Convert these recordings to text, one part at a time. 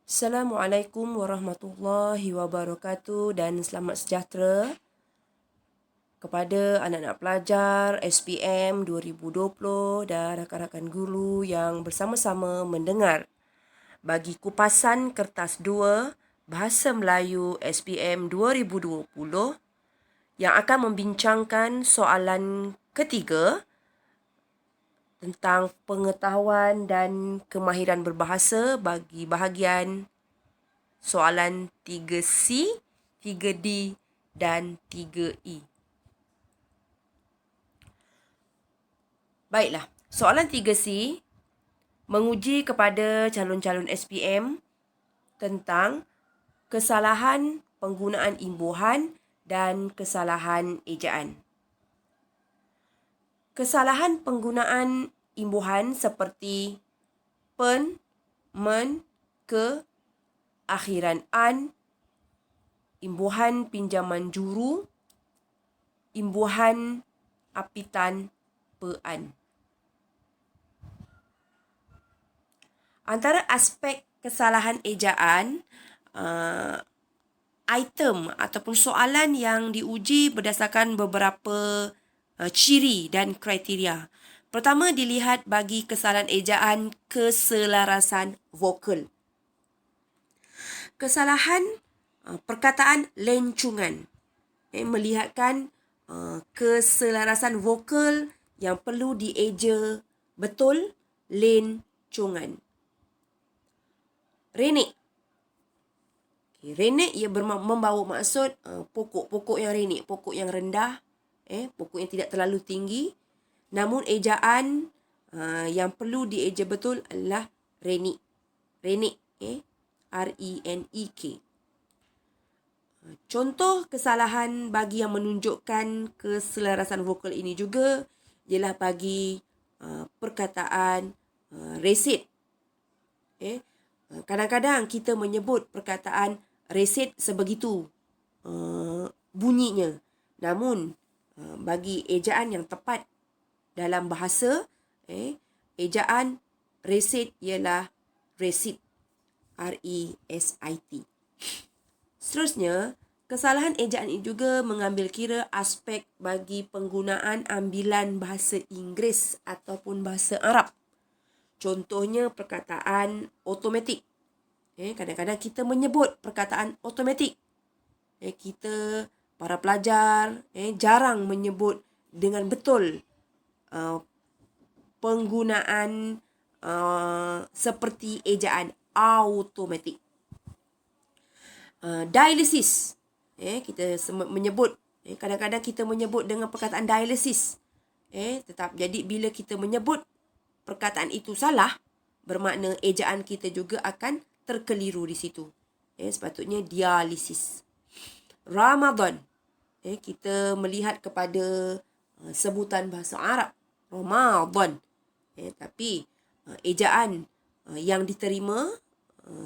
Assalamualaikum warahmatullahi wabarakatuh dan selamat sejahtera kepada anak-anak pelajar SPM 2020 dan rakan-rakan guru yang bersama-sama mendengar bagi kupasan kertas 2 Bahasa Melayu SPM 2020 yang akan membincangkan soalan ketiga tentang pengetahuan dan kemahiran berbahasa bagi bahagian soalan 3C, 3D dan 3E. Baiklah, soalan 3C menguji kepada calon-calon SPM tentang kesalahan penggunaan imbuhan dan kesalahan ejaan. Kesalahan penggunaan imbuhan seperti pen, men, ke, akhiran an, imbuhan pinjaman juru, imbuhan apitan pean. Antara aspek kesalahan ejaan, item ataupun soalan yang diuji berdasarkan beberapa ciri dan kriteria. Pertama, dilihat bagi kesalahan ejaan keselarasan vokal. Kesalahan perkataan lencungan. Melihatkan keselarasan vokal yang perlu dieja betul, lencungan. Renek. Renek ia membawa maksud pokok-pokok yang renek, pokok yang rendah, pokok yang tidak terlalu tinggi. Namun ejaan yang perlu dieja betul adalah renik. Renek, R-E-N-E-K. Contoh kesalahan bagi yang menunjukkan keselarasan vokal ini juga ialah bagi perkataan resit. Kadang-kadang kita menyebut perkataan resit sebegitu bunyinya. Namun bagi ejaan yang tepat dalam bahasa, ejaan resit ialah resit, R-E-S-I-T. Seterusnya, kesalahan ejaan ini juga mengambil kira aspek bagi penggunaan ambilan bahasa Inggeris ataupun bahasa Arab. Contohnya perkataan automatic. Kadang-kadang kita menyebut perkataan automatic. Kita, para pelajar, jarang menyebut dengan betul penggunaan seperti ejaan automatic. Dialysis. Kita menyebut, kadang-kadang kita menyebut dengan perkataan dialysis. Jadi bila kita menyebut perkataan itu salah, bermakna ejaan kita juga akan terkeliru di situ. Sepatutnya dialisis. Ramadan. Kita melihat kepada sebutan bahasa Arab. Ramadan. Tapi ejaan yang diterima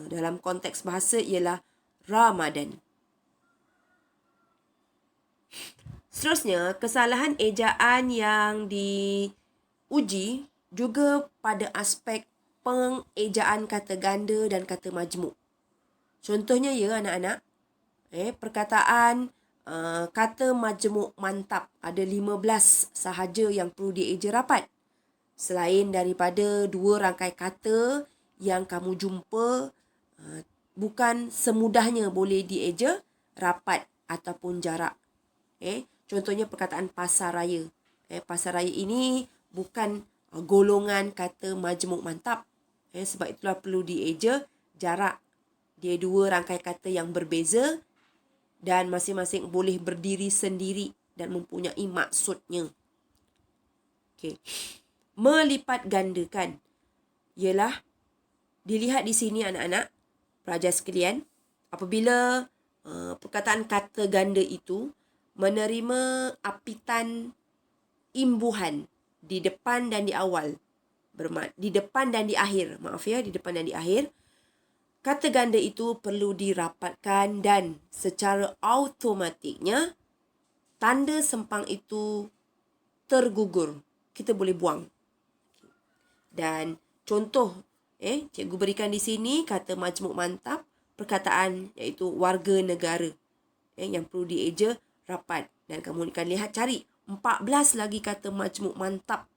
dalam konteks bahasa ialah Ramadan. Seterusnya, kesalahan ejaan yang diuji juga pada aspek pengejaan kata ganda dan kata majmuk. Contohnya ya anak-anak, perkataan kata majmuk mantap ada 15 sahaja yang perlu dieja rapat. Selain daripada 2 rangkai kata yang kamu jumpa, bukan semudahnya boleh dieja rapat ataupun jarak. Contohnya perkataan pasar raya. Pasar raya ini bukan golongan kata majmuk mantap. Sebab itulah perlu dieja jarak. Dia 2 rangkai kata yang berbeza dan masing-masing boleh berdiri sendiri dan mempunyai maksudnya. Melipat gandakan ialah dilihat di sini anak-anak, pelajar sekalian, apabila perkataan kata ganda itu menerima apitan imbuhan di depan dan di awal, di depan dan di akhir, di depan dan di akhir, kata ganda itu perlu dirapatkan dan secara automatiknya tanda sempang itu tergugur. Kita boleh buang. Dan contoh Cikgu berikan di sini kata majmuk mantap, perkataan iaitu warga negara. Yang perlu dieja rapat. Dan kamu akan lihat cari 14 lagi kata majmuk mantap.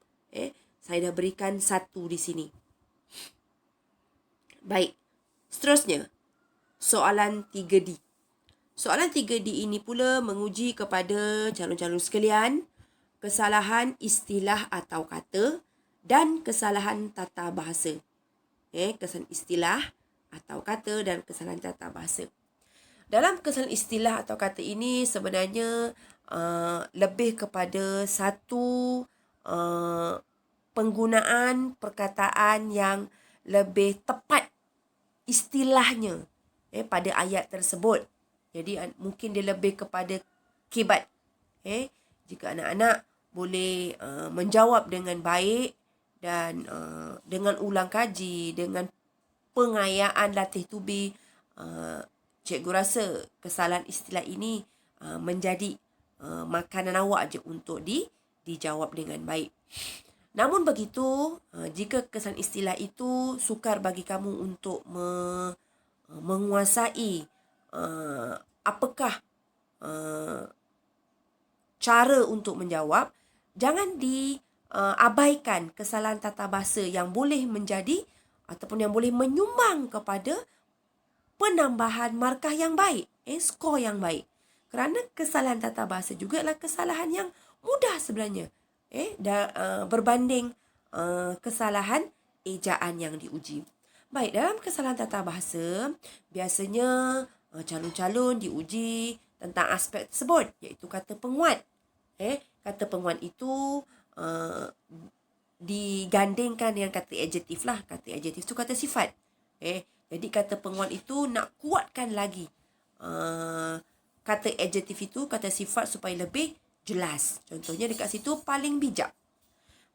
Saya dah berikan 1 di sini. Baik. Seterusnya, soalan 3D. Soalan 3D ini pula menguji kepada calon-calon sekalian kesalahan istilah atau kata dan kesalahan tata bahasa. Kesalahan istilah atau kata dan kesalahan tata bahasa. Dalam kesalahan istilah atau kata ini sebenarnya lebih kepada satu penggunaan perkataan yang lebih tepat istilahnya pada ayat tersebut. Jadi mungkin dia lebih kepada kibat. Jika anak-anak boleh menjawab dengan baik dan dengan ulang kaji, dengan pengayaan latih tubi, cikgu rasa kesalahan istilah ini menjadi makanan awak je untuk dijawab dengan baik. Namun begitu, jika kesalahan istilah itu sukar bagi kamu untuk menguasai apakah cara untuk menjawab, jangan diabaikan kesalahan tata bahasa yang boleh menjadi ataupun yang boleh menyumbang kepada penambahan markah yang baik, skor yang baik. Kerana kesalahan tata bahasa juga adalah kesalahan yang mudah sebenarnya, berbanding kesalahan ejaan yang diuji. Baik, dalam kesalahan tata bahasa, biasanya calon-calon diuji tentang aspek tersebut, iaitu kata penguat. Kata penguat itu digandingkan dengan kata adjektif lah. Kata adjektif itu kata sifat. Jadi kata penguat itu nak kuatkan lagi kata adjektif itu, kata sifat supaya lebih jelas. Contohnya dekat situ paling bijak.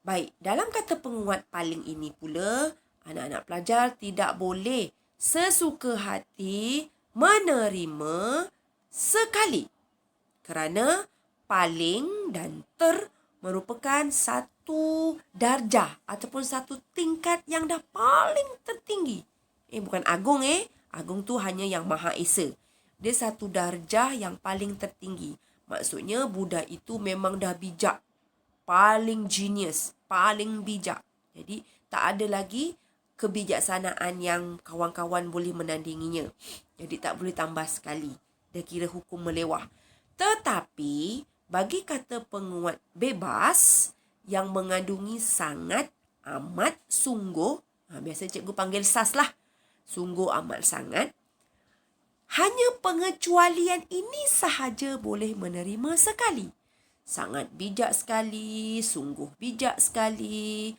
Baik, dalam kata penguat paling ini pula, anak-anak pelajar tidak boleh sesuka hati menerima sekali. Kerana paling dan ter merupakan satu darjah ataupun satu tingkat yang dah paling tertinggi. Bukan agung Agung tu hanya yang Maha Esa. Dia satu darjah yang paling tertinggi. Maksudnya budak itu memang dah bijak. Paling genius, paling bijak. Jadi tak ada lagi kebijaksanaan yang kawan-kawan boleh menandinginya. Jadi tak boleh tambah sekali. Dia kira hukum melewah. Tetapi bagi kata penguat bebas yang mengandungi sangat, amat, sungguh, biasa cikgu panggil sas lah. Sungguh, amat, sangat. Hanya pengecualian ini sahaja boleh menerima sekali. Sangat bijak sekali, sungguh bijak sekali,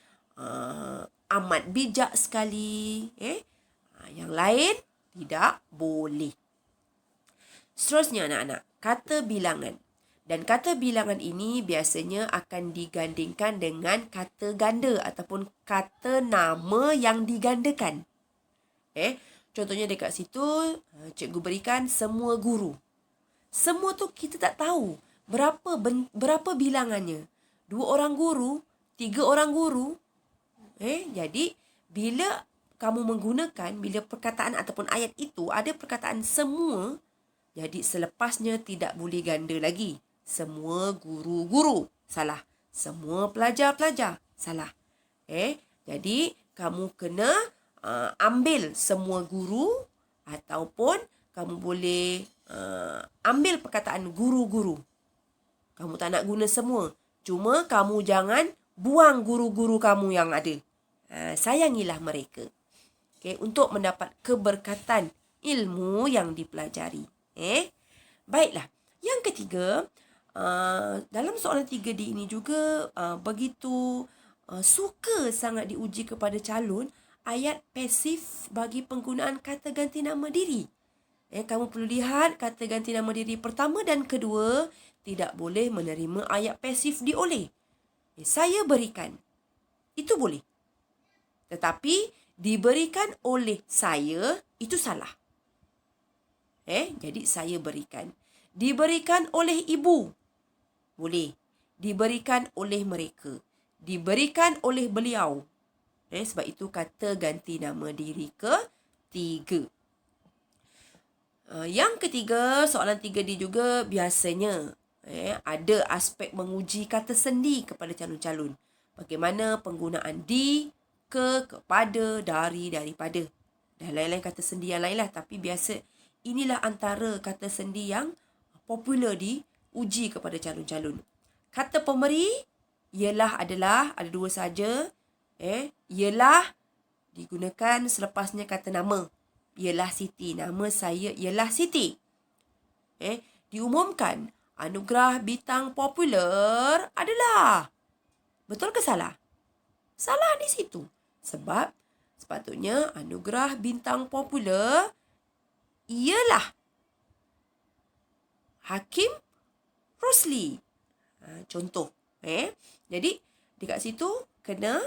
amat bijak sekali. Yang lain tidak boleh. Seterusnya anak-anak, kata bilangan. Dan kata bilangan ini biasanya akan digandingkan dengan kata ganda ataupun kata nama yang digandakan. Contohnya dekat situ, cikgu berikan semua guru. Semua tu kita tak tahu berapa bilangannya. 2 orang guru, 3 orang guru. Jadi bila kamu menggunakan, bila perkataan ataupun ayat itu ada perkataan semua, jadi selepasnya tidak boleh ganda lagi. Semua guru-guru, salah. Semua pelajar-pelajar, salah. Jadi kamu kena ambil semua guru ataupun kamu boleh ambil perkataan guru-guru. Kamu tak nak guna semua. Cuma kamu jangan buang guru-guru kamu yang ada. Sayangilah mereka. Untuk mendapat keberkatan ilmu yang dipelajari. Baiklah. Yang ketiga, dalam soalan 3D ini juga begitu suka sangat diuji kepada calon ayat pasif bagi penggunaan kata ganti nama diri. Kamu perlu lihat kata ganti nama diri pertama dan kedua tidak boleh menerima ayat pasif dioleh. Saya berikan. Itu boleh. Tetapi diberikan oleh saya itu salah. Jadi saya berikan. Diberikan oleh ibu. Boleh. Diberikan oleh mereka. Diberikan oleh beliau. Sebab itu kata ganti nama diri ketiga. Yang ketiga, soalan 3D juga biasanya ada aspek menguji kata sendi kepada calon-calon. Bagaimana penggunaan di, kepada, dari, daripada. Dan lain-lain kata sendi yang lain lah. Tapi biasa inilah antara kata sendi yang popular diuji kepada calon-calon. Kata pemberi adalah ada dua saja. Ialah digunakan selepasnya kata nama. Ialah Siti. Nama saya ialah Siti. Diumumkan anugerah bintang popular adalah. Betul ke salah? Salah di situ. Sebab sepatutnya anugerah bintang popular ialah Hakim Rosli. Contoh. Jadi dekat situ kena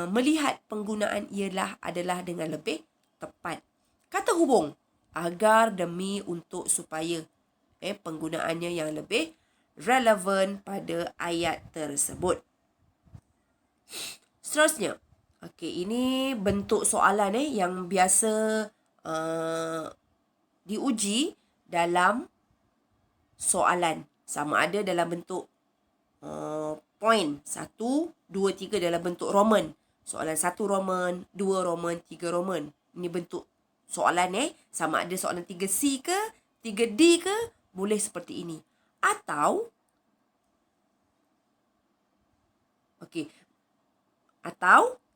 melihat penggunaan ialah adalah dengan lebih tepat. Kata hubung. Agar, demi, untuk, supaya. Penggunaannya yang lebih relevan pada ayat tersebut. Seterusnya. Okey, ini bentuk soalan yang biasa diuji dalam soalan. Sama ada dalam bentuk point 1, 2, 3 dalam bentuk Roman. Soalan 1 Roman, 2 Roman, 3 Roman. Ini bentuk soalan sama ada soalan 3C ke, 3D ke, boleh seperti ini. Atau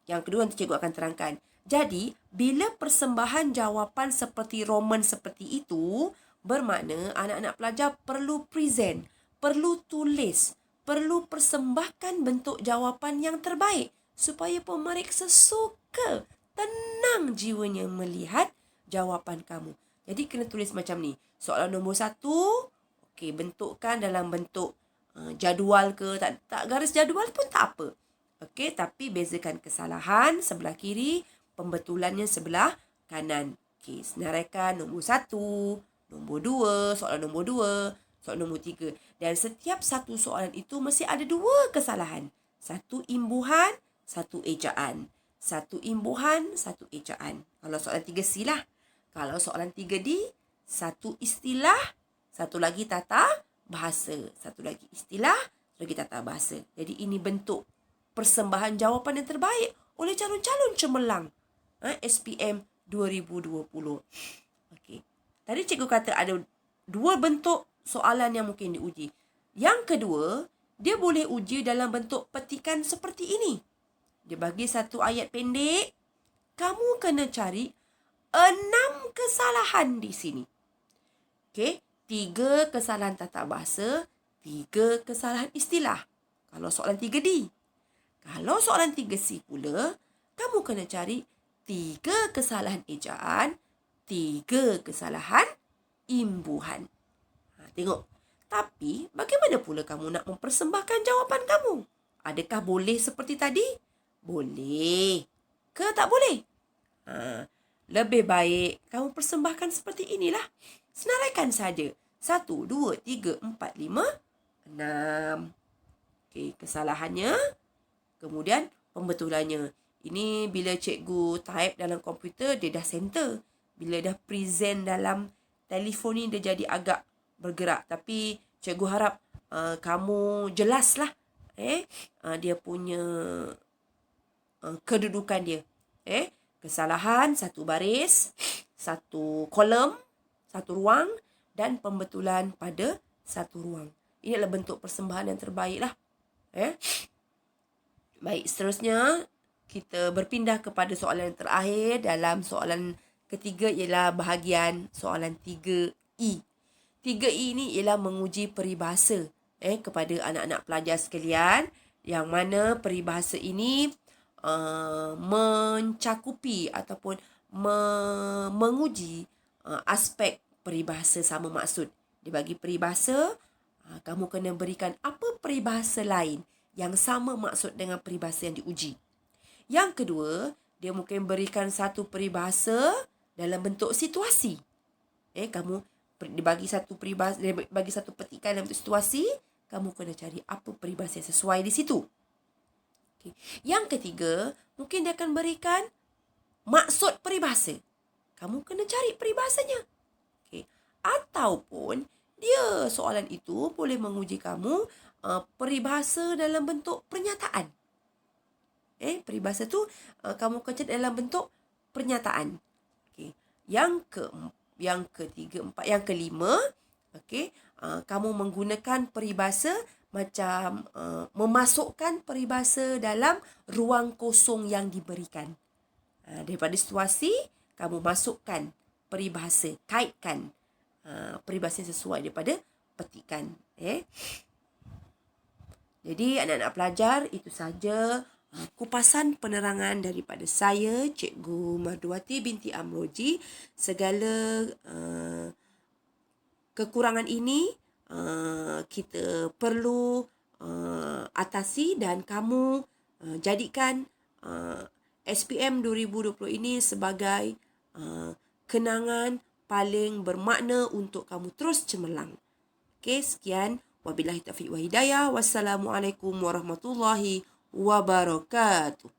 yang kedua nanti cikgu akan terangkan. Jadi, bila persembahan jawapan seperti Roman seperti itu, bermakna anak-anak pelajar perlu present, perlu tulis, perlu persembahkan bentuk jawapan yang terbaik supaya pemeriksa suka, tenang jiwanya melihat jawapan kamu. Jadi kena tulis macam ni. Soalan nombor 1, bentukkan dalam bentuk jadual ke, tak garis jadual pun tak apa. Tapi bezakan kesalahan sebelah kiri, pembetulannya sebelah kanan. Senaraikan nombor 1, nombor 2, soalan nombor 2, soalan nombor 3. Dan setiap satu soalan itu mesti ada 2 kesalahan. 1 imbuhan, 1 ejaan. 1 imbuhan, 1 ejaan. Kalau soalan 3C lah. Kalau soalan 3D, 1 istilah, 1 lagi tata bahasa. 1 lagi istilah, 1 lagi tata bahasa. Jadi ini bentuk persembahan jawapan yang terbaik oleh calon-calon cemerlang SPM 2020. Tadi cikgu kata ada 2 bentuk soalan yang mungkin diuji. Yang kedua, dia boleh uji dalam bentuk petikan seperti ini. Dia bagi satu ayat pendek. Kamu kena cari 6 kesalahan di sini. 3 kesalahan tata bahasa, 3 kesalahan istilah. Kalau soalan 3D. Kalau soalan 3C pula, kamu kena cari 3 kesalahan ejaan, 3 kesalahan imbuhan. Tengok. Tapi, bagaimana pula kamu nak mempersembahkan jawapan kamu? Adakah boleh seperti tadi? Boleh. Ke tak boleh? Lebih baik kamu persembahkan seperti inilah. Senaraikan saja. 1, 2, 3, 4, 5, 6. Kesalahannya. Kemudian pembetulannya. Ini bila cikgu type dalam komputer, dia dah center. Bila dah present dalam telefon ni, dia jadi agak bergerak. Tapi cikgu harap kamu jelaslah dia punya kedudukan dia. Kesalahan, 1 baris, 1 kolom, 1 ruang dan pembetulan pada 1 ruang. Ini adalah bentuk persembahan yang terbaik lah. Baik, seterusnya kita berpindah kepada soalan yang terakhir. Dalam soalan ketiga ialah bahagian soalan 3E. 3E ini ialah menguji peribahasa kepada anak-anak pelajar sekalian, yang mana peribahasa ini mencakupi ataupun menguji aspek peribahasa sama maksud. Dia bagi peribahasa, kamu kena berikan apa peribahasa lain yang sama maksud dengan peribahasa yang diuji. Yang kedua, dia mungkin berikan satu peribahasa dalam bentuk situasi. Kamu dibagi satu peribahasa, dia bagi satu petikan dalam bentuk situasi, kamu kena cari apa peribahasa yang sesuai di situ. Okay. Yang ketiga, mungkin dia akan berikan maksud peribahasa. Kamu kena cari peribahasanya. Okay. Ataupun dia soalan itu boleh menguji kamu peribahasa dalam bentuk pernyataan. Peribahasa tu kamu kena cari dalam bentuk pernyataan. Okay. Yang ketiga, empat, yang kelima, okay, kamu menggunakan peribahasa macam memasukkan peribahasa dalam ruang kosong yang diberikan. Daripada situasi, kamu masukkan peribahasa, kaitkan peribahasa sesuai daripada petikan. Jadi anak-anak pelajar, itu saja kupasan penerangan daripada saya, Cikgu Marduati binti Amroji. Segala kekurangan ini kita perlu atasi dan kamu jadikan SPM 2020 ini sebagai kenangan paling bermakna untuk kamu terus cemerlang. Okey, sekian. Wabillahi taufiq wa hidayah. Wassalamualaikum warahmatullahi wabarakatuh.